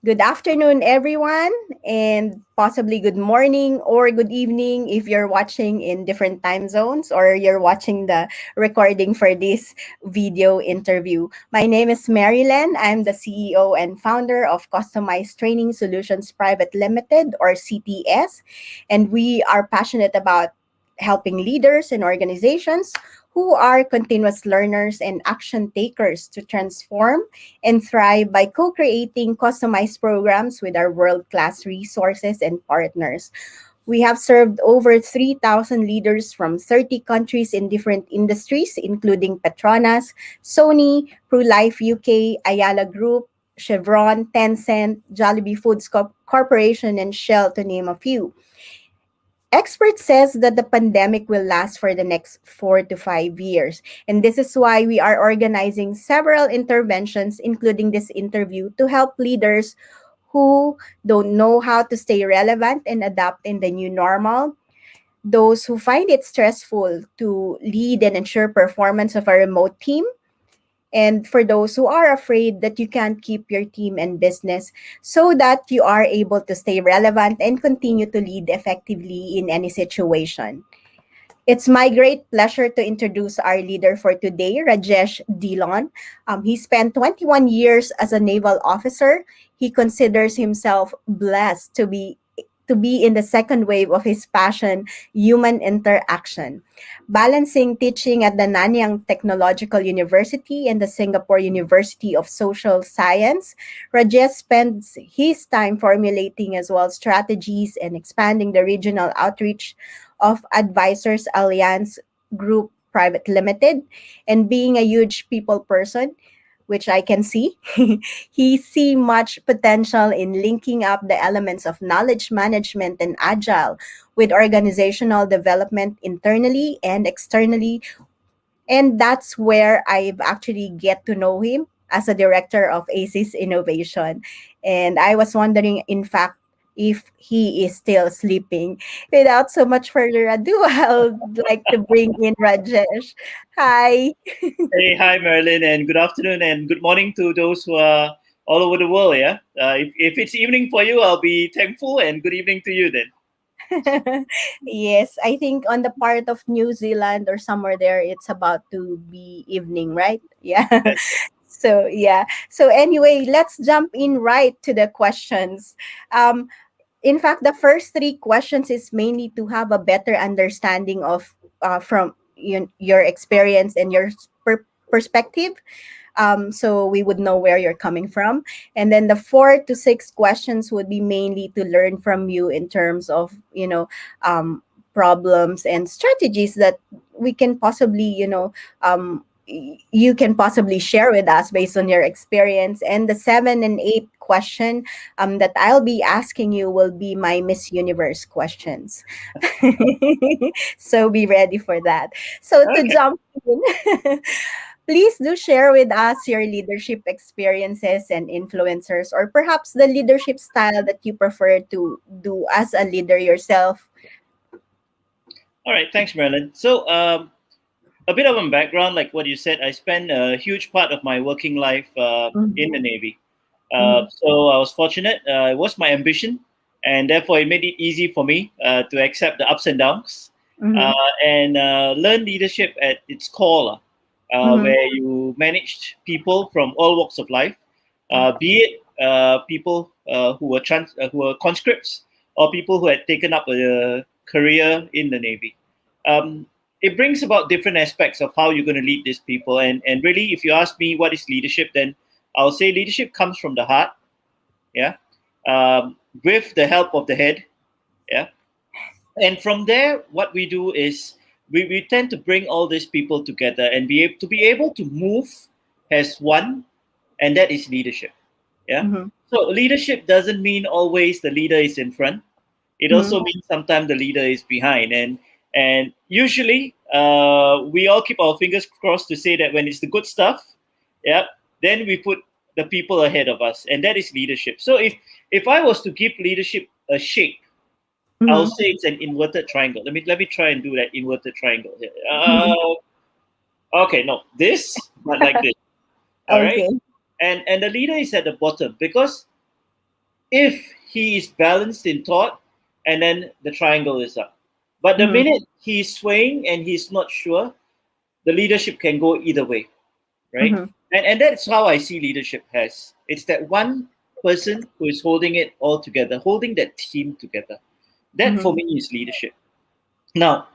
Good afternoon, everyone, and possibly good morning or good evening if you're watching in different time zones or you're watching the recording for this video interview. My name is Marilyn. I'm the CEO and founder of Customized Training Solutions Private Limited, or CTS, and we are passionate about helping leaders and organizations who are continuous learners and action takers to transform and thrive by co creating customized programs with our world class resources and partners. We have served over 3,000 leaders from 30 countries in different industries, including Petronas, Sony, ProLife UK, Ayala Group, Chevron, Tencent, Jollibee Foods Corporation, and Shell, to name a few. Experts says that the pandemic will last for the next 4 to 5 years. And this is why we are organizing several interventions, including this interview, to help leaders who don't know how to stay relevant and adapt in the new normal, those who find it stressful to lead and ensure performance of a remote team, and for those who are afraid that you can't keep your team and business, so that you are able to stay relevant and continue to lead effectively in any situation. It's my great pleasure to introduce our leader for today, Rajesh Dhillon. He spent 21 years as a naval officer. He considers himself blessed to be in the second wave of his passion, human interaction. Balancing teaching at the Nanyang Technological University and the Singapore University of Social Science, Rajesh spends his time formulating as well strategies and expanding the regional outreach of Advisors Alliance Group Private Limited. And being a huge people person, which I can see, he see much potential in linking up the elements of knowledge management and agile with organizational development internally and externally, and that's where I've actually get to know him as a director of Acies Innovation. And I was wondering, in fact, if he is still sleeping. Without so much further ado, I'd like to bring in Rajesh. Hi. Hey, hi, Marilyn, and good afternoon and good morning to those who are all over the world. Yeah, if it's evening for you, I'll be thankful, and good evening to you then. Yes, I think on the part of New Zealand or somewhere there, it's about to be evening, right? Yeah. That's So, yeah. So, anyway, let's jump in right to the questions. Um, in fact, the first three questions is mainly to have a better understanding of from your experience and your perspective, so we would know where you're coming from. And then the 4 to 6 questions would be mainly to learn from you in terms of, problems and strategies that we can possibly, you can possibly share with us based on your experience. And the 7 and 8 question that I'll be asking you will be my Miss Universe questions. So be ready for that. So to okay. jump in, please do share with us your leadership experiences and influencers, or perhaps the leadership style that you prefer to do as a leader yourself. All right. Thanks, Marilyn. So, a bit of a background, like what you said, I spent a huge part of my working life in Mhm, the Navy. mhm, So I was fortunate. It was my ambition, and therefore it made it easy for me to accept the ups and downs uh, mhm, and learn leadership at its core, mhm, where you managed people from all walks of life, be it people who were conscripts or people who had taken up a career in the Navy. Um, it brings about different aspects of how you're going to lead these people. And really, if you ask me what is leadership, then I'll say leadership comes from the heart, yeah, with the help of the head, yeah. And from there, what we do is we tend to bring all these people together and be able to move as one, and that is leadership, yeah. mhm, So leadership doesn't mean always the leader is in front. It mhm, also means sometimes the leader is behind, and usually we all keep our fingers crossed to say that when it's the good stuff, yeah, then we put the people ahead of us, and that is leadership. So if I was to give leadership a shape, I'll mhm. say it's an inverted triangle. Let me try and do that inverted triangle here. Mhm. Okay, no, this, but like this. All right, Okay. and the leader is at the bottom because if he is balanced in thought, and then the triangle is up. But the Mm-hmm. minute he's swaying and he's not sure, the leadership can go either way, right? Mm-hmm. And that's how I see leadership has. It's that one person who is holding it all together, holding that team together. That Mm-hmm. for me is leadership. Now,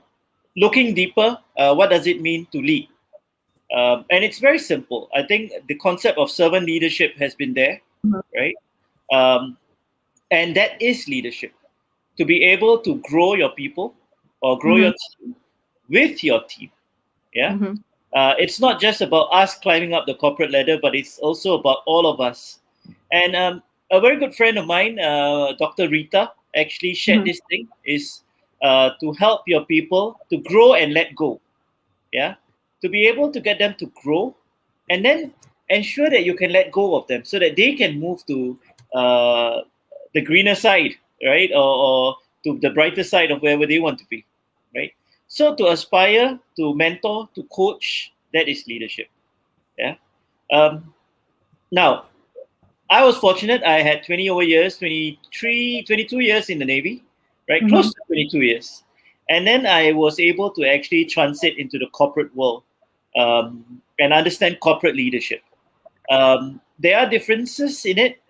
looking deeper, what does it mean to lead? And it's very simple. I think the concept of servant leadership has been there, right? Um, and that is leadership, to be able to grow your people or grow Mm-hmm. your team with your team. Yeah. Mm-hmm. It's not just about us climbing up the corporate ladder, but it's also about all of us. And a very good friend of mine, Dr. Rita, actually shared Mm-hmm. this thing is to help your people to grow and let go. Yeah. To be able to get them to grow and then ensure that you can let go of them so that they can move to uh, the greener side, right? Or to the brighter side of wherever they want to be, right? So to aspire, to mentor, to coach, that is leadership. Yeah. Um, Now, I was fortunate. I had 20 over years, 23, 22 years in the Navy, right? Mm-hmm. Close to 22 years. And then I was able to actually transit into the corporate world and understand corporate leadership. There are differences in it.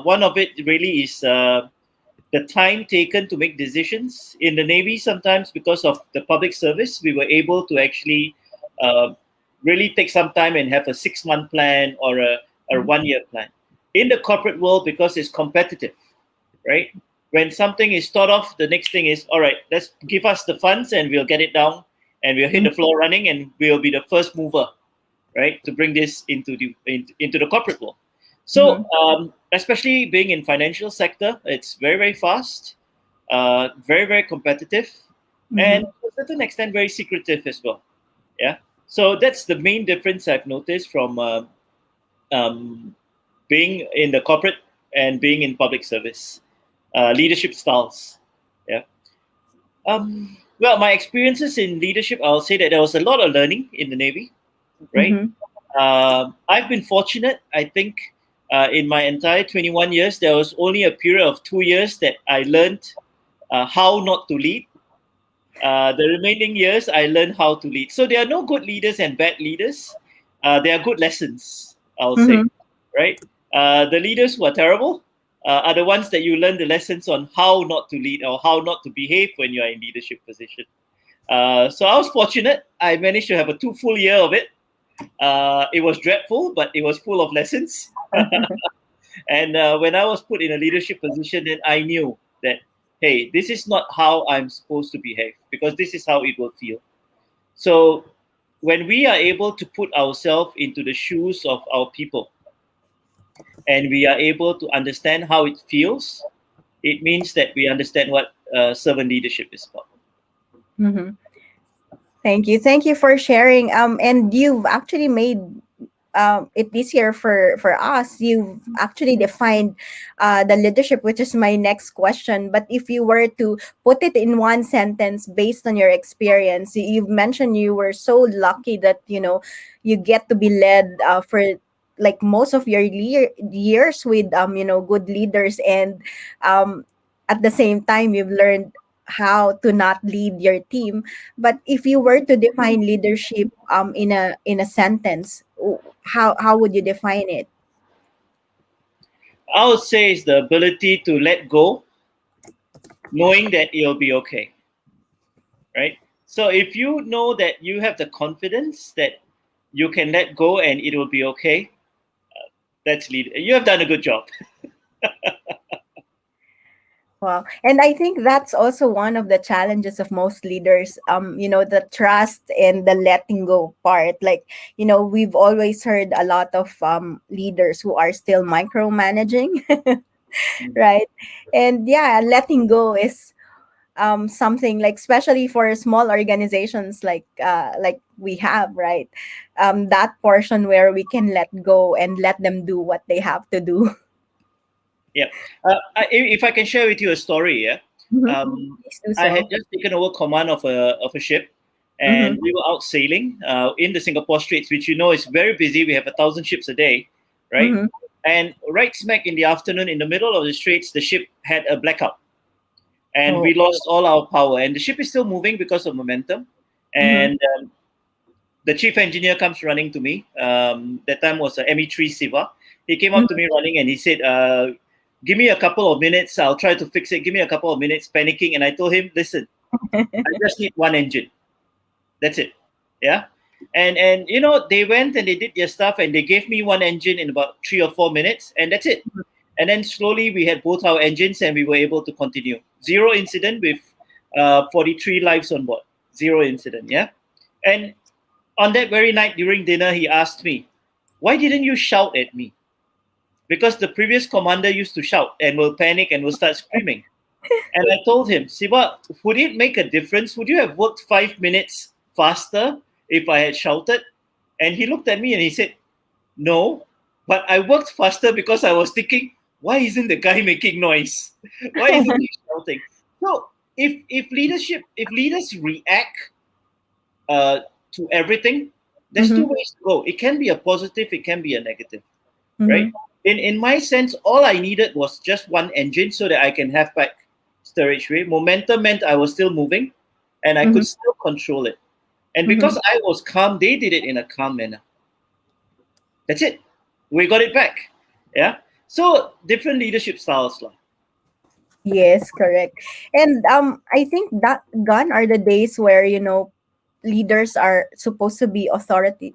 One of it really is the time taken to make decisions. In the Navy, sometimes because of the public service, we were able to actually uh, really take some time and have a 6 month plan or a 1 year plan. In the corporate world, because it's competitive, right? When something is thought of, the next thing is, all right, let's give us the funds and we'll get it down and we'll hit the floor running and we'll be the first mover, right, to bring this into the corporate world. Mm-hmm. So, especially being in financial sector, it's very very fast, very very competitive, Mm-hmm. and to a certain extent very secretive as well. Yeah. So that's the main difference I've noticed from um, being in the corporate and being in public service, leadership styles. Yeah. Well, my experiences in leadership, I'll say that there was a lot of learning in the Navy, right? Mm-hmm. I've been fortunate. I think in my entire 21 years, there was only a period of 2 years that I learned how not to lead. The remaining years, I learned how to lead. So there are no good leaders and bad leaders. There are good lessons, I'll say, Mm-hmm. right? The leaders who are terrible are the ones that you learn the lessons on how not to lead or how not to behave when you are in leadership position. So I was fortunate. I managed to have a 2 full year of it. It was dreadful, but it was full of lessons. And when I was put in a leadership position, then I knew that, hey, this is not how I'm supposed to behave because this is how it will feel. So when we are able to put ourselves into the shoes of our people and we are able to understand how it feels, it means that we understand what servant leadership is about. Mm-hmm. Thank you. Thank you for sharing. And you've actually made it easier for us. You've actually defined the leadership, which is my next question. But if you were to put it in one sentence based on your experience, you've mentioned you were so lucky that you get to be led for like most of your years with good leaders, and um, at the same time you've learned how to not lead your team. But if you were to define leadership in a sentence, how would you define it? I would say is the ability to let go, knowing that it'll be okay, right? So if you know that you have the confidence that you can let go and it will be okay, that's lead. You have done a good job. Wow. And I think that's also one of the challenges of most leaders, the trust and the letting go part. Like, we've always heard a lot of leaders who are still micromanaging, right? And yeah, letting go is something like, especially for small organizations like we have, right? That portion where we can let go and let them do what they have to do. Yeah. If I can share with you a story, yeah. Mhm. Um, Please do I had so. just taken over command of a ship, Mm-hmm. and we were out sailing in the Singapore Straits, which you know is very busy. We have 1,000 ships a day, right? Mm-hmm. And right smack in the afternoon, in the middle of the straits, the ship had a blackout, and we Oh. lost all our power. And the ship is still moving because of momentum. Mm-hmm. And the chief engineer comes running to me. That time was a ME3 Siva. He came up to me running and he said, "Give me a couple of minutes. I'll try to fix it. Give me a couple of minutes." Panicking, and I told him, "Listen, I just need one engine. That's it." Yeah. And they went and they did their stuff and they gave me one engine in about 3 or 4 minutes, and that's it. And then slowly we had both our engines and we were able to continue. Zero incident with 43 lives on board. Zero incident. Yeah. And on that very night during dinner, he asked me, "Why didn't you shout at me?" Because the previous commander used to shout and will panic and will start screaming. And I told him, "Siva, would it make a difference? Would you have worked 5 minutes faster if I had shouted?" And he looked at me and he said, "No, but I worked faster because I was thinking, why isn't the guy making noise? Why isn't he shouting?" So if leaders react uh, to everything, there's two Mm-hmm. ways to go. It can be a positive, it can be a negative, right? Mm-hmm. In my sense, all I needed was just one engine so that I can have back storage rate. Momentum meant I was still moving and I Mm-hmm. could still control it. And Mm-hmm. because I was calm, they did it in a calm manner. That's it. We got it back. Yeah. So different leadership styles. Lah. Yes, correct. And I think that gone are the days where leaders are supposed to be authoritative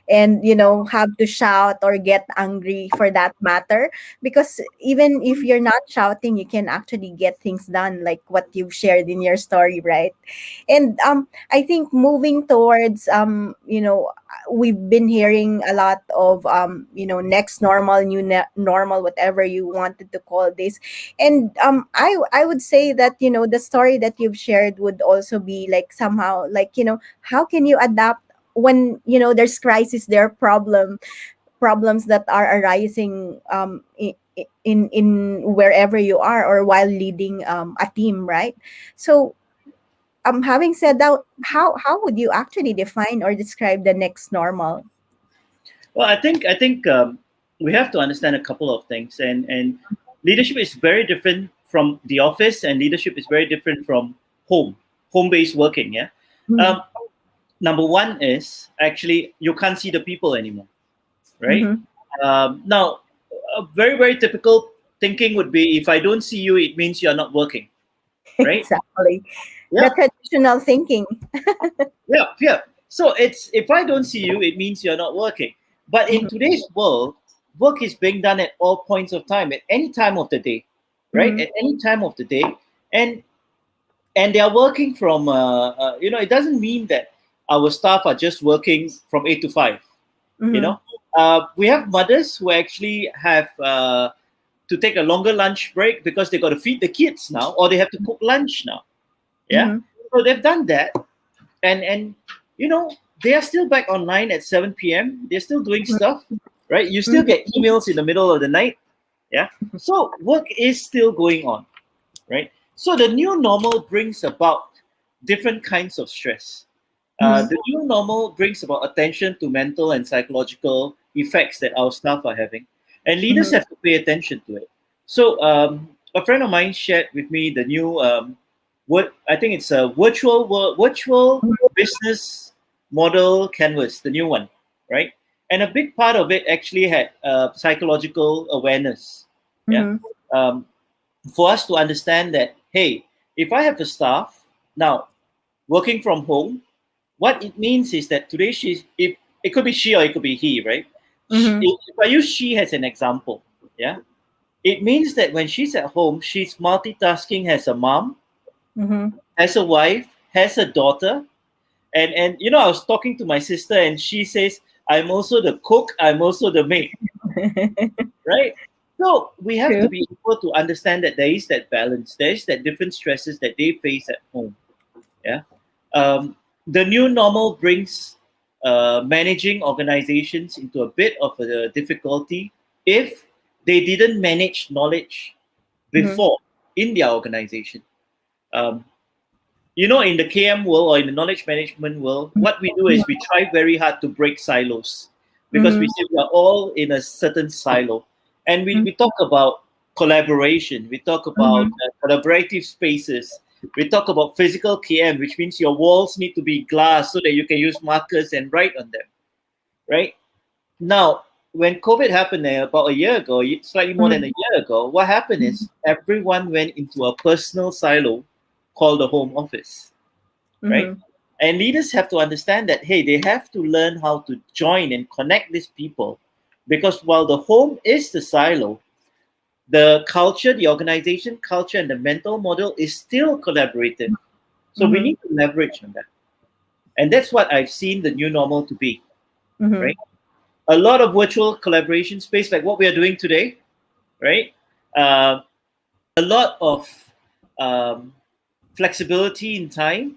and have to shout or get angry for that matter, because even if you're not shouting you can actually get things done, like what you've shared in your story, right? And I think moving towards we've been hearing a lot of next normal, new normal, whatever you wanted to call this. And I would say that the story that you've shared would also be like somehow like how can you adapt when there's crisis, there are problems that are arising in wherever you are or while leading a team, right? So having said that, how would you actually define or describe the next normal? Well, I think we have to understand a couple of things, and leadership is very different from the office, and leadership is very different from home based working. Yeah. Mm-hmm. Um, Number one is actually you can't see the people anymore, right? Mm-hmm. Now, a very very typical thinking would be if I don't see you, it means you're not working, right? Exactly, the Yeah, traditional thinking. yeah. So it's if I don't see you, it means you're not working. But in Mm-hmm. today's world, work is being done at all points of time, at any time of the day, right? Mm-hmm. At any time of the day, and and they are working from. It doesn't mean that our staff are just working from 8 to 5. You Mm-hmm. know, we have mothers who actually have to take a longer lunch break because they got to feed the kids now, or they have to cook lunch now. Yeah, Mm-hmm. so they've done that, and you know they are still back online at 7 p.m. They're still doing stuff, right? You still Mm-hmm. get emails in the middle of the night. Yeah, so work is still going on, right? So the new normal brings about different kinds of stress. Mm-hmm. The new normal brings about attention to mental and psychological effects that our staff are having, and leaders Mm-hmm. have to pay attention to it. So a friend of mine shared with me the new what I think it's a virtual business model canvas, the new one, right? And a big part of it actually had psychological awareness. Yeah, Mm-hmm. um, for us to understand that hey, if I have a staff now working from home, what it means is that today it could be she or it could be he, right? Mm-hmm. If I use she as an example, yeah, it means that when she's at home, she's multitasking as a mom, Mm-hmm. as a wife, has a daughter, and I was talking to my sister, and she says, "I'm also the cook, I'm also the maid," right? So we have to True. be able to understand that there is that balance, there is that different stresses that they face at home. Yeah. The new normal brings managing organizations into a bit of a difficulty if they didn't manage knowledge Mm-hmm. before in their organization. Um, in the KM world or in the knowledge management world, what we do is we try very hard to break silos. because we say we are all in a certain silo. And we talk about collaboration, we talk about collaborative spaces, we talk about physical KM, which means your walls need to be glass so that you can use markers and write on them, right? Now, when COVID happened about a year ago, slightly more than a year ago, what happened is everyone went into a personal silo called the home office, right? And leaders have to understand that, hey, they have to learn how to join and connect these people, because while the home is the silo, the culture, the organization culture, and the mental model is still collaborative. So we need to leverage on that. And that's what I've seen the new normal to be, right? A lot of virtual collaboration space, like what we are doing today, right? Uh, a lot of um, flexibility in time.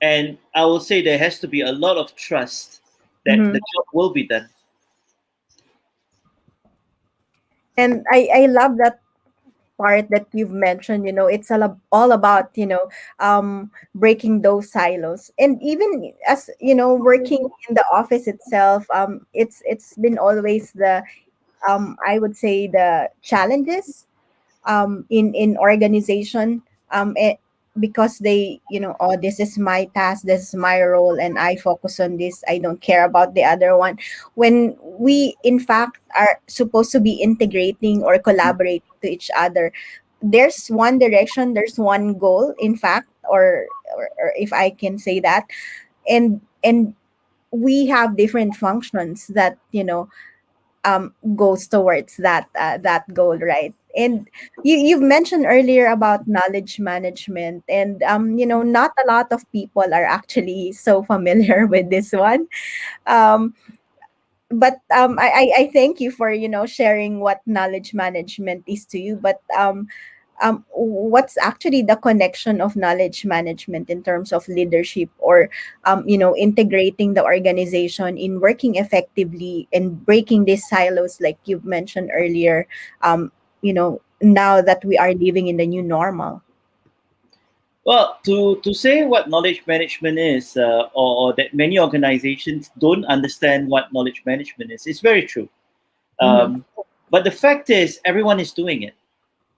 And I will say there has to be a lot of trust that the job will be done. And I love that part that you've mentioned. It's all about breaking those silos. And even as working in the office itself, it's been always the I would say the challenges in organization, because they, oh, this is my task, this is my role, and I focus on this, I don't care about the other one, when we in fact are supposed to be integrating or collaborating to each other. There's one direction, there's one goal, in fact, or if I can say that. And we have different functions that goes towards that goal, right? And you've mentioned earlier about knowledge management, and not a lot of people are actually so familiar with this one. um, but I thank you for sharing what knowledge management is to you. But what's actually the connection of knowledge management in terms of leadership, or integrating the organization in working effectively and breaking these silos, like you've mentioned earlier, now that we are living in the new normal? Well, to say what knowledge management is, or that many organizations don't understand what knowledge management is very true. Mm-hmm. But the fact is, everyone is doing it.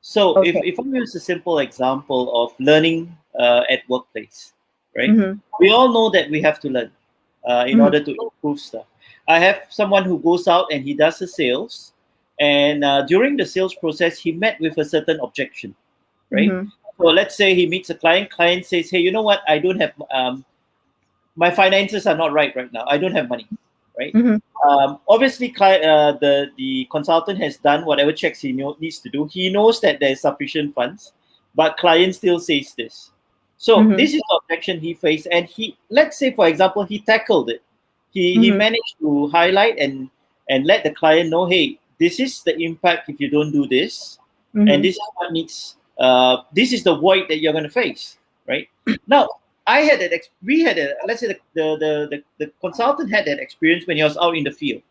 So Okay. if I use a simple example of learning at workplace, right? Mm-hmm. We all know that we have to learn in Mm-hmm. order to improve stuff. I have someone who goes out and he does the sales, and during the sales process, he met with a certain objection, right? Mm-hmm. So let's say he meets a client. Client says, "Hey, you know what? I don't have my finances are not right now. I don't have money, right?" Mm-hmm. Obviously, the consultant has done whatever checks he needs to do. He knows that there is sufficient funds, but client still says this. So Mm-hmm. this is the objection he faced, and he, let's say for example, he tackled it. He Mm-hmm. managed to highlight and let the client know, hey, this is the impact if you don't do this, and Mm-hmm. this is what needs. This is the void that you're going to face, right? Now, I had that. We had a. Let's say the consultant had that experience when he was out in the field.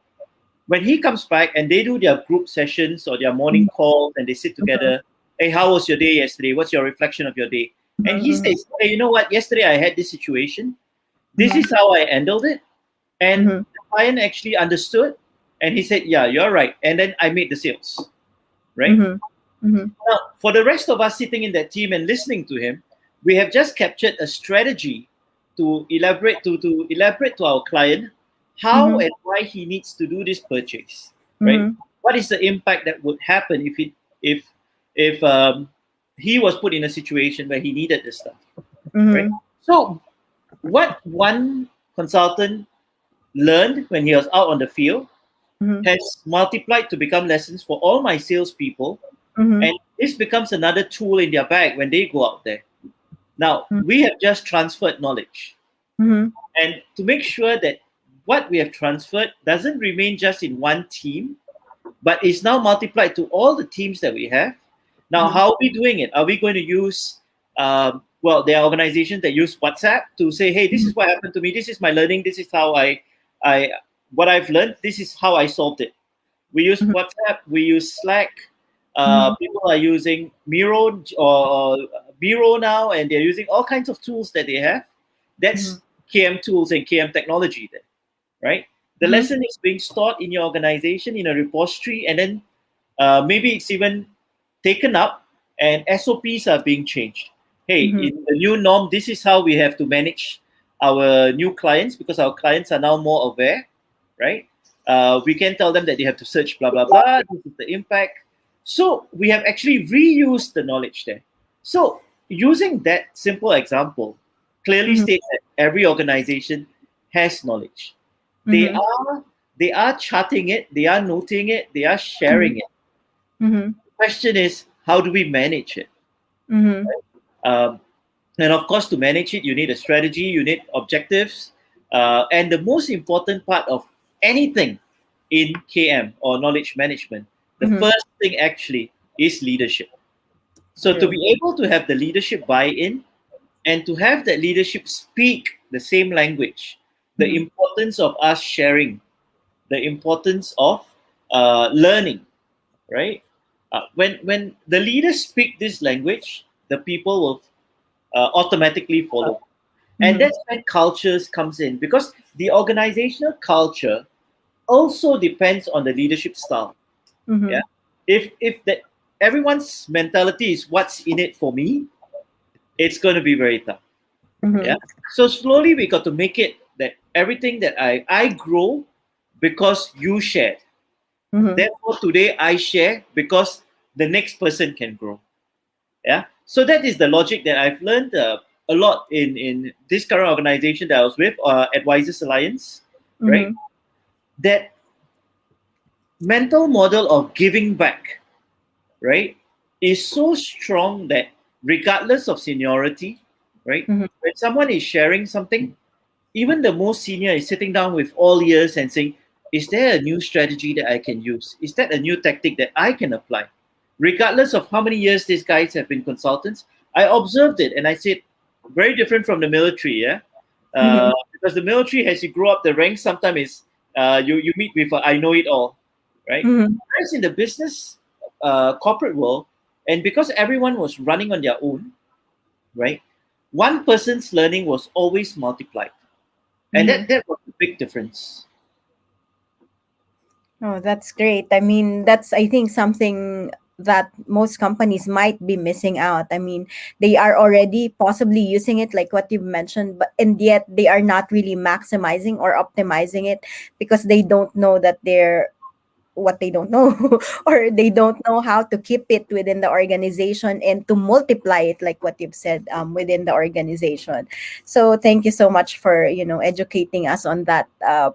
When he comes back and they do their group sessions or their morning calls and they sit together. Hey, how was your day yesterday? What's your reflection of your day? And he Mm-hmm. says, hey, you know what? Yesterday I had this situation. This Mm-hmm. is how I handled it. And Mm-hmm. the client actually understood. And he said, yeah, you're right. And then I made the sales, right? Mm-hmm. Mm-hmm. Now, for the rest of us sitting in that team and listening to him, we have just captured a strategy to elaborate to our client how Mm-hmm. and why he needs to do this purchase, right? Mm-hmm. What is the impact that would happen if he was put in a situation where he needed this stuff, right? Mm-hmm. So, what one consultant learned when he was out on the field Mm-hmm. has multiplied to become lessons for all my salespeople, Mm-hmm. and this becomes another tool in their bag when they go out there. Now, we have just transferred knowledge. Mm-hmm. And to make sure that what we have transferred doesn't remain just in one team, but is now multiplied to all the teams that we have. Now, Mm-hmm. how are we doing it? Are we going to use, well, there are organizations that use WhatsApp to say, hey, this is what happened to me. This is my learning. This is how I what I've learned. This is how I solved it. We use WhatsApp. We use Slack. Mm-hmm. People are using Miro now, and they're using all kinds of tools that they have. Mm-hmm. That's KM tools and KM technology there, right? The Mm-hmm. lesson is being stored in your organization in a repository, and then maybe it's even taken up, and SOPs are being changed. Hey, Mm-hmm. in the new norm, this is how we have to manage our new clients, because our clients are now more aware, right? We can tell them that they have to search blah blah blah. This is the impact. So we have actually reused the knowledge there. So using that simple example clearly Mm-hmm. states that every organization has knowledge. They Mm-hmm. are they are charting it, they are noting it, they are sharing it. Mm-hmm. The question is, how do we manage it? Mm-hmm. Um, and of course, to manage it, you need a strategy, you need objectives, and the most important part of anything in KM or knowledge management, the Mm-hmm. first thing actually is leadership. So to True. be able to have the leadership buy-in and to have that leadership speak the same language, the Mm-hmm. importance of us sharing, the importance of learning, right? When the leaders speak this language, the people will automatically follow. And Mm-hmm. that's where cultures comes in, because the organizational culture also depends on the leadership style. Mm-hmm. Yeah, if that everyone's mentality is what's in it for me, it's going to be very tough. Yeah. Mm-hmm. So slowly we got to make it that everything that I grow because you shared. Mm-hmm. Therefore today I share because the next person can grow. Yeah. So that is the logic that I've learned a lot in this current organization that I was with, Advisors Alliance, right? Mm-hmm. That mental model of giving back, right, is so strong that regardless of seniority, right, Mm-hmm. when someone is sharing something, even the most senior is sitting down with all ears and saying, is there a new strategy that I can use? Is that a new tactic that I can apply? Regardless of how many years these guys have been consultants, I observed it and I said, very different from the military, yeah? Mm-hmm. Because the military, as you grow up the ranks, sometimes is you meet with a, I know it all, right? Mm-hmm. Whereas in the business corporate world, and because everyone was running on their own, right? One person's learning was always multiplied, and Mm-hmm. that was a big difference. Oh, that's great. I mean, that's, I think, something that most companies might be missing out. I mean, they are already possibly using it, like what you've mentioned, but and yet they are not really maximizing or optimizing it because they don't know that they're what they don't know or they don't know how to keep it within the organization and to multiply it like what you've said within the organization. So thank you so much for educating us on that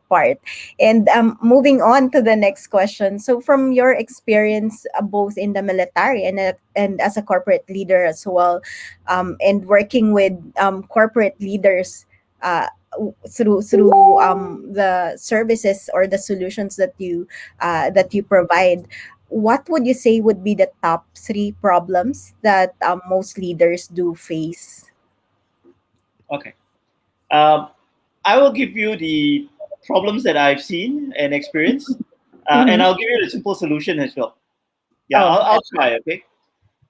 part. And moving on to the next question, so from your experience both in the military and as a corporate leader as well, and working with corporate leaders uh, through the services or the solutions that you provide, what would you say would be the top three problems that most leaders do face? Okay. Um, I will give you the problems that I've seen and experienced, and Mm-hmm. I'll give you the simple solution as well. Yeah, Oh, I'll try. Okay.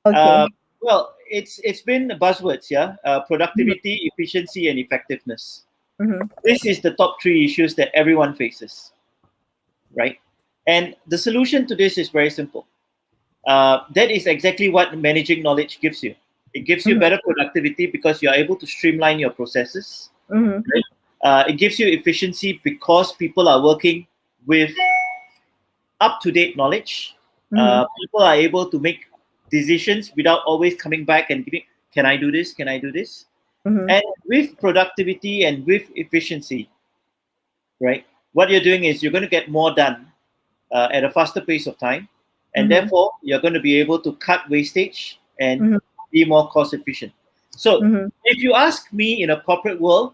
okay. Well, it's been buzzwords. Yeah, productivity, efficiency, and effectiveness. Mm-hmm. This is the top three issues that everyone faces, right? And the solution to this is very simple. That is exactly what managing knowledge gives you. It gives you Mm-hmm. better productivity because you are able to streamline your processes. Mm-hmm. Right? It gives you efficiency because people are working with up to date knowledge. Mm-hmm. People are able to make decisions without always coming back and giving, can I do this? Can I do this? Mm-hmm. And with productivity and with efficiency, right? What you're doing is you're going to get more done at a faster pace of time, and Mm-hmm. therefore you're going to be able to cut wastage and Mm-hmm. be more cost efficient. So, Mm-hmm. if you ask me in a corporate world,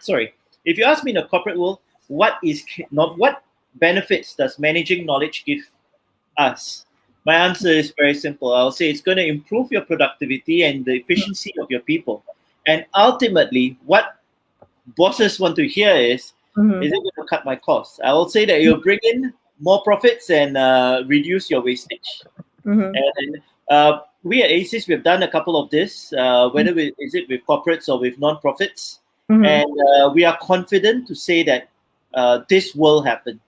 sorry, if you ask me in a corporate world, what is not what benefits does managing knowledge give us? My answer is very simple. I'll say it's going to improve your productivity and the efficiency of your people, and ultimately, what bosses want to hear Mm-hmm. is it going to cut my costs? I will say that you'll bring in more profits and reduce your wastage. Mm-hmm. And we at Acies, we've done a couple of this, is it with corporates or with non-profits, Mm-hmm. and we are confident to say that this will happen.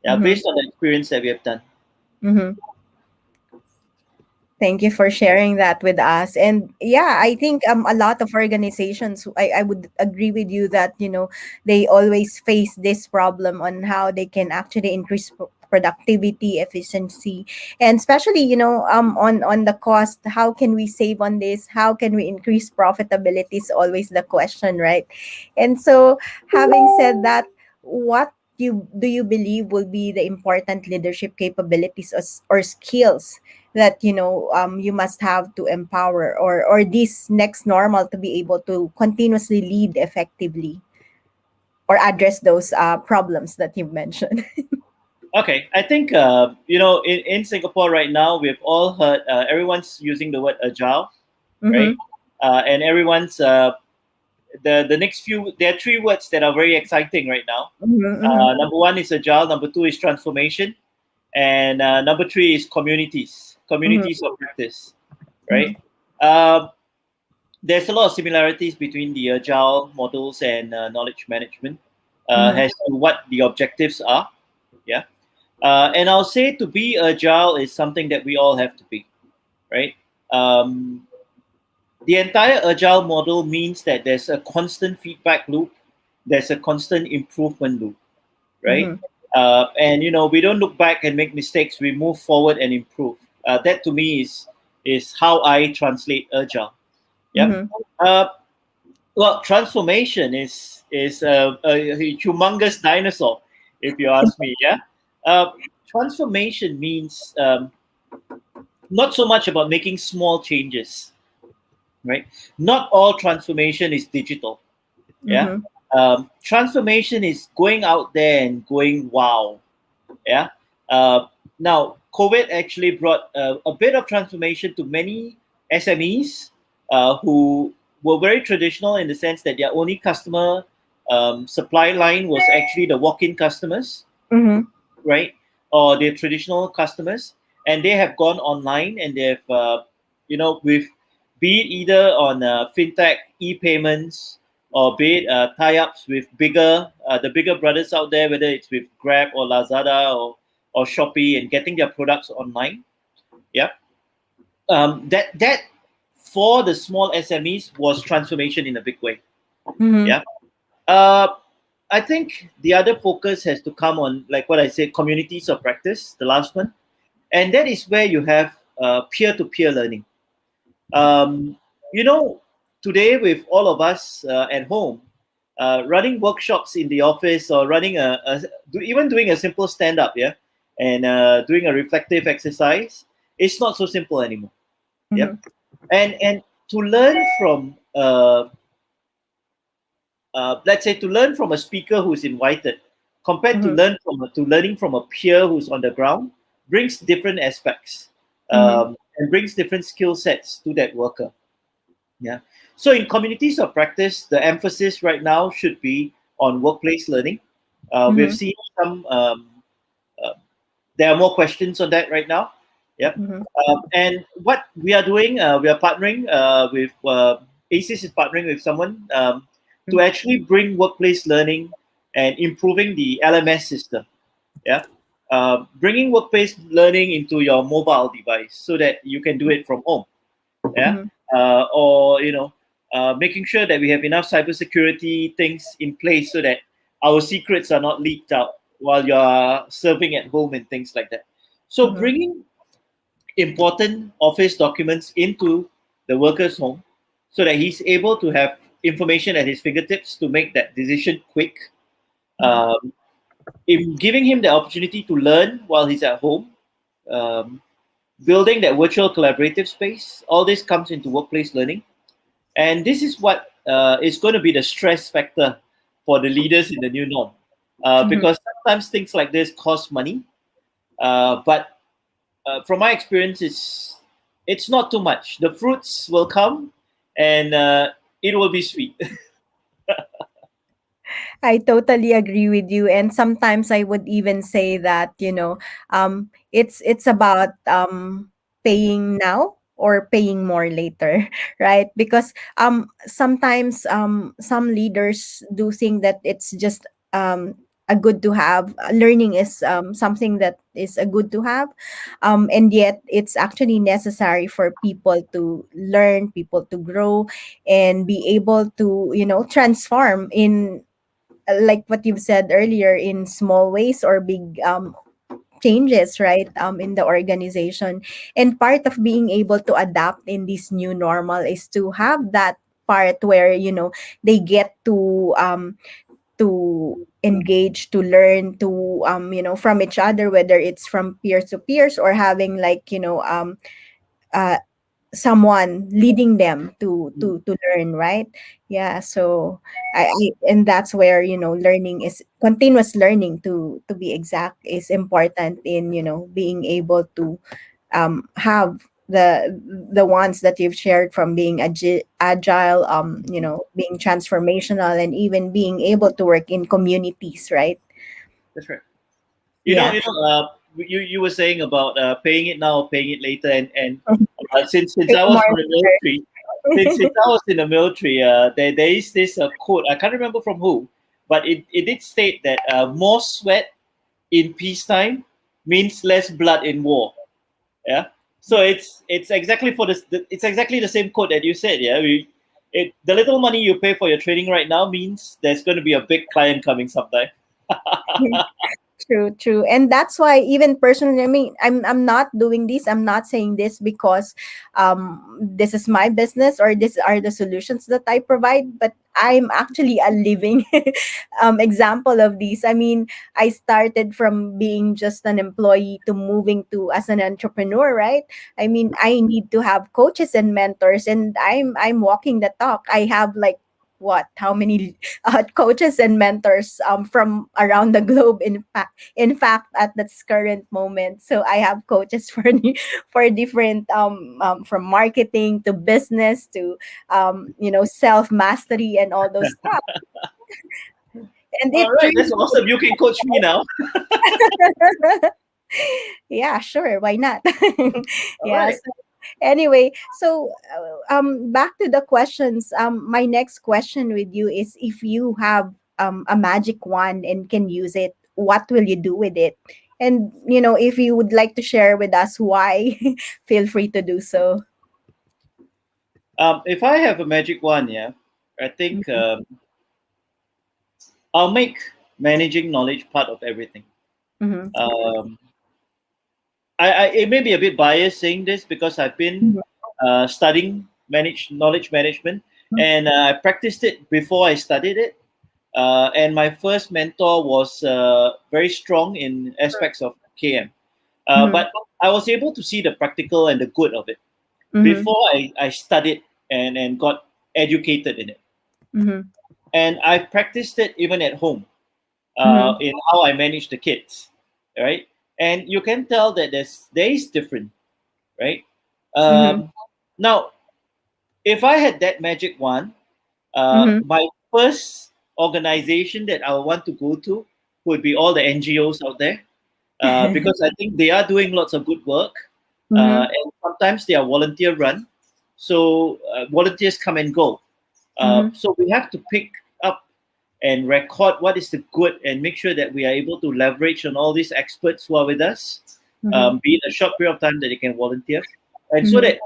Yeah, Mm-hmm. based on the experience that we have done. Mm-hmm. Thank you for sharing that with us. And yeah, I think a lot of organizations, I would agree with you that, they always face this problem on how they can actually increase productivity, efficiency, and especially, on the cost, how can we save on this? How can we increase profitability is always the question, right? And so, having said that, what do you believe will be the important leadership capabilities or skills that you must have to empower or this next normal to be able to continuously lead effectively or address those problems that you mentioned? Okay, I think in Singapore right now we've all heard everyone's using the word agile, right? Mm-hmm. And everyone's the next few. There are three words that are very exciting right now. Mm-hmm. Number one is agile. Number two is transformation, and number three is Mm-hmm. communities of practice, right? Mm-hmm. Um there's a lot of similarities between the agile models and knowledge management Mm-hmm. as to what the objectives are. Yeah. And I'll say to be agile is something that we all have to be, right? Um, the entire agile model means that there's a constant feedback loop, there's a constant improvement loop, right? Mm-hmm. And we don't look back and make mistakes. We move forward and improve. That to me is how I translate agile. Yep. Mm-hmm. Uh, well, transformation is a humongous dinosaur, if you ask me. Yeah. Transformation means not so much about making small changes, right? Not all transformation is digital. Yeah. Mm-hmm. Transformation is going out there and going wow. Yeah. Now, COVID actually brought a bit of transformation to many SMEs who were very traditional in the sense that their only customer supply line was actually the walk-in customers, Mm-hmm. right? Or their traditional customers, and they have gone online and they've, with be it either on fintech, e-payments, or be it tie-ups with the bigger brothers out there, whether it's with Grab or Lazada or Shopee, and getting their products online. Yeah, that for the small SMEs was transformation in a big way. Mm-hmm. Yeah. Uh, I think the other focus has to come on, like what I said, communities of practice, the last one. And that is where you have peer to peer learning. Um, you know, Today, with all of us at home, running workshops in the office or even doing a simple stand up, yeah, and doing a reflective exercise, it's not so simple anymore. Yep. Mm-hmm. And to learn from let's say to learn from a speaker who's invited compared to Mm-hmm. learning from a peer who's on the ground brings different aspects, Mm-hmm. and brings different skill sets to that worker. Yeah. So in communities of practice, the emphasis right now should be on workplace learning. We've Mm-hmm. seen some uh, there are more questions on that right now. Yep. Mm-hmm. And what we are doing, we are partnering with Acies is partnering with someone to actually bring workplace learning and improving the LMS system. Yeah. Bringing workplace learning into your mobile device so that you can do it from home. Yeah. Mm-hmm. Or making sure that we have enough cybersecurity things in place so that our secrets are not leaked out while you're serving at home and things like that. So Mm-hmm. bringing important office documents into the worker's home so that he's able to have information at his fingertips to make that decision quick. Um, in giving him the opportunity to learn while he's at home, um, building that virtual collaborative space, all this comes into workplace learning. And this is what is going to be the stress factor for the leaders in the new norm. Mm-hmm. Because sometimes things like this cost money, but from my experience, it's not too much. The fruits will come, and it will be sweet. I totally agree with you. And sometimes I would even say that, it's about paying now or paying more later, right? Because sometimes some leaders do think that it's just a good to have. Learning is something that is a good to have, and yet it's actually necessary for people to learn, people to grow, and be able to transform in, like what you've said earlier, in small ways or big changes, right, in the organization. And part of being able to adapt in this new normal is to have that part where they get to engage, to learn, to from each other, whether it's from peers to peers or having like uh someone leading them to learn, right? Yeah. So and that's where learning is continuous learning, to be exact, is important in being able to have the ones that you've shared, from being agile, being transformational, and even being able to work in communities, right? That's right. Yeah. You were saying about paying it now, paying it later, and since Pay I was more in the military, since I was in the military, there is this quote, I can't remember from who, but it did state that more sweat in peacetime means less blood in war. Yeah, so it's exactly for this. It's exactly the same quote that you said. Yeah, the little money you pay for your training right now means there's going to be a big client coming sometime. True, true. And that's why, even personally, I mean, I'm not doing this. I'm not saying this because this is my business or these are the solutions that I provide, but I'm actually a living example of these. I mean, I started from being just an employee to moving to as an entrepreneur, right? I mean, I need to have coaches and mentors, and I'm walking the talk. I have like, what, how many coaches and mentors from around the globe, in fact at this current moment. So I have coaches for for different from marketing to business to self mastery and all those stuff. And All it right, really that's awesome. You can coach me now. yeah, sure, why not? All Yeah. right. So anyway, so back to the questions. My next question with you is, if you have a magic wand and can use it, what will you do with it? And if you would like to share with us why, feel free to do so. If I have a magic wand, yeah, I think Mhm. I'll make managing knowledge part of everything. Mhm. Um, it may be a bit biased saying this because I've been Mhm. studying knowledge management, and I practiced it before I studied it. And my first mentor was very strong in aspects of KM, Mhm. but I was able to see the practical and the good of it Mhm. before I studied and got educated in it. Mhm. And I practiced it even at home Mhm. in how I manage the kids, right? And you can tell that there is different, right? Mhm. Um, Now, if I had that magic wand, Mhm. my first organization that I would want to go to would be all the NGOs out there, because I think they are doing lots of good work, Mhm. and sometimes they are volunteer run, so volunteers come and go. Mhm. So we have to pick up and record what is the good and make sure that we are able to leverage on all these experts who are with us, Mhm. be it a short period of time that they can volunteer, and so Mhm. that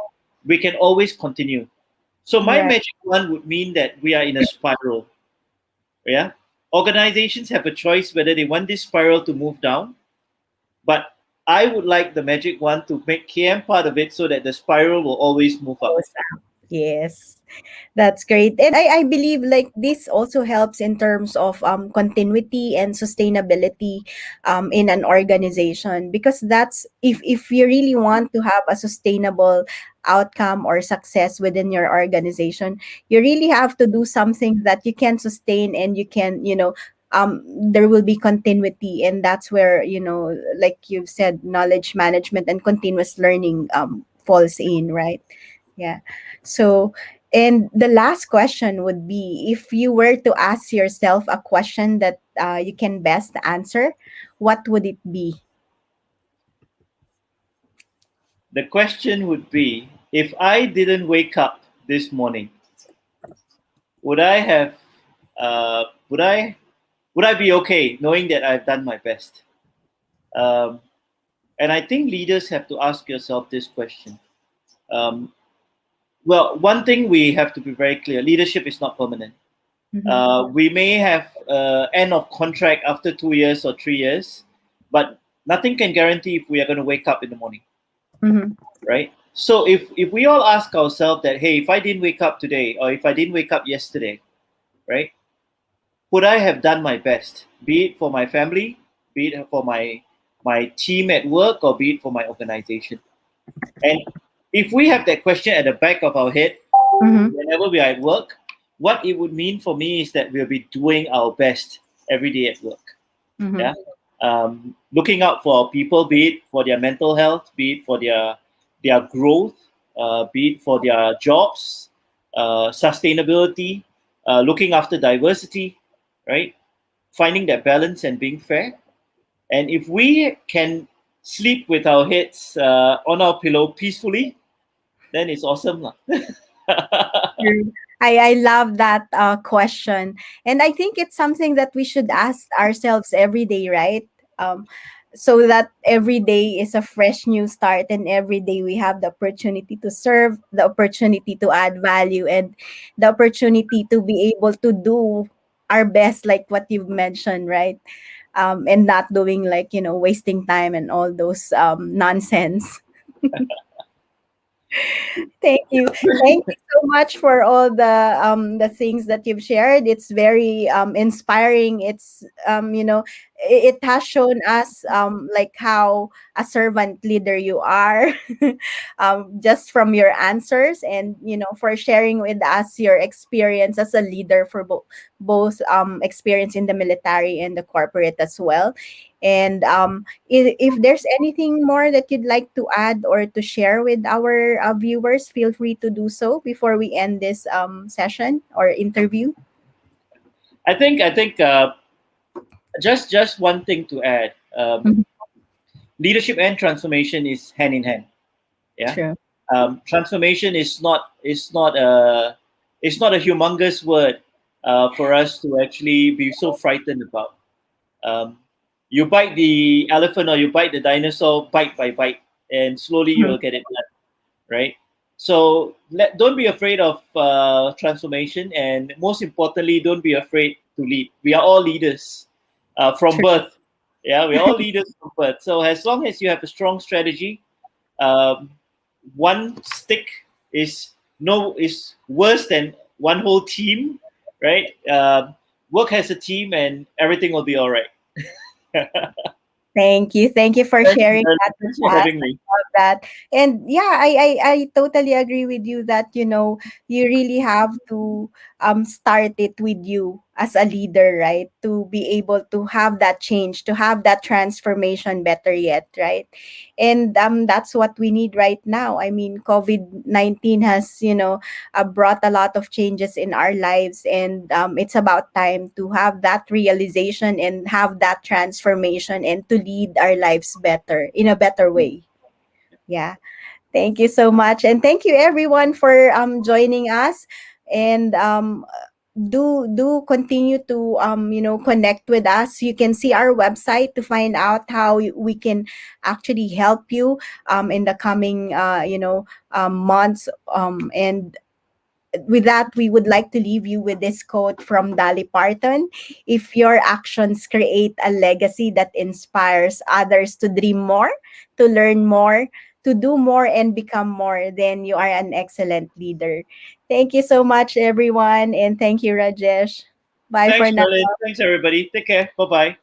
we can always continue. So my Right. magic one would mean that we are in a spiral. Yeah, organizations have a choice whether they want this spiral to move down, but I would like the magic one to make KM part of it so that the spiral will always move up. Awesome. Yes. That's great. And I believe like this also helps in terms of continuity and sustainability in an organization, because that's, if you really want to have a sustainable outcome or success within your organization, you really have to do something that you can sustain, and you can, there will be continuity. And that's where, like you've said, knowledge management and continuous learning falls in, right? Yeah. So, and the last question would be, if you were to ask yourself a question that you can best answer, what would it be? The question would be, if I didn't wake up this morning, would I have, would I would I be okay knowing that I've done my best? Um, and I think leaders have to ask yourself this question. Um, well, one thing we have to be very clear: leadership is not permanent. Mm-hmm. We may have end of contract after 2 years or 3 years, but nothing can guarantee if we are going to wake up in the morning, Mm-hmm. right? So if we all ask ourselves that, hey, if I didn't wake up today or if I didn't wake up yesterday, right, would I have done my best, be it for my family, be it for my team at work, or be it for my organization? And if we have that question at the back of our head Mm-hmm. whenever we are at work, what it would mean for me is that we'll be doing our best every day at work. Mm-hmm. Yeah, looking out for our people, be it for their mental health, be it for their growth, be it for their jobs, sustainability, looking after diversity, right? Finding that balance and being fair. And if we can sleep with our heads on our pillow peacefully, then it's awesome, lah. True. I love that question. And I think it's something that we should ask ourselves every day, right? Um, so that every day is a fresh new start, and every day we have the opportunity to serve, the opportunity to add value, and the opportunity to be able to do our best, like what you've mentioned, right? And not doing, like, wasting time and all those nonsense. Thank you. Thank you so much for all the things that you've shared. It's very inspiring. It's it has shown us like how a servant leader you are, just from your answers, and for sharing with us your experience as a leader for both experience in the military and the corporate as well. And if there's anything more that you'd like to add or to share with our viewers, feel free to do so before we end this session or interview. I think just one thing to add. Mhm. Leadership and transformation is hand in hand. Yeah, True. transformation is not a humongous word for us to actually be so frightened about. Um, you bite the elephant or you bite the dinosaur bite by bite, and slowly Mhm. you'll get it done, right? So don't be afraid of transformation, and most importantly, don't be afraid to lead. We are all leaders from True. birth. Yeah, we're all leaders from birth. So as long as you have a strong strategy, um, one stick is no is worse than one whole team, right? Work as a team, and everything will be all right. Thank you. Thank you for Thanks, sharing Darren. that with Thanks for us. having me. Love that. And yeah, I totally agree with you that you really have to start it with you as a leader, right? To be able to have that change, to have that transformation, better yet, right? And that's what we need right now. I mean, COVID-19 has brought a lot of changes in our lives, and it's about time to have that realization and have that transformation and to lead our lives better in a better way. Yeah. Thank you so much. And thank you everyone for joining us. And do continue to connect with us. You can see our website to find out how we can actually help you in the coming months. And with that, we would like to leave you with this quote from Dolly Parton: "If your actions create a legacy that inspires others to dream more, to learn more, to do more, and become more, then you are an excellent leader." Thank you so much, everyone. And thank you, Rajesh. Bye for Thanks, now. Merlin. Thanks, everybody. Take care. Bye bye.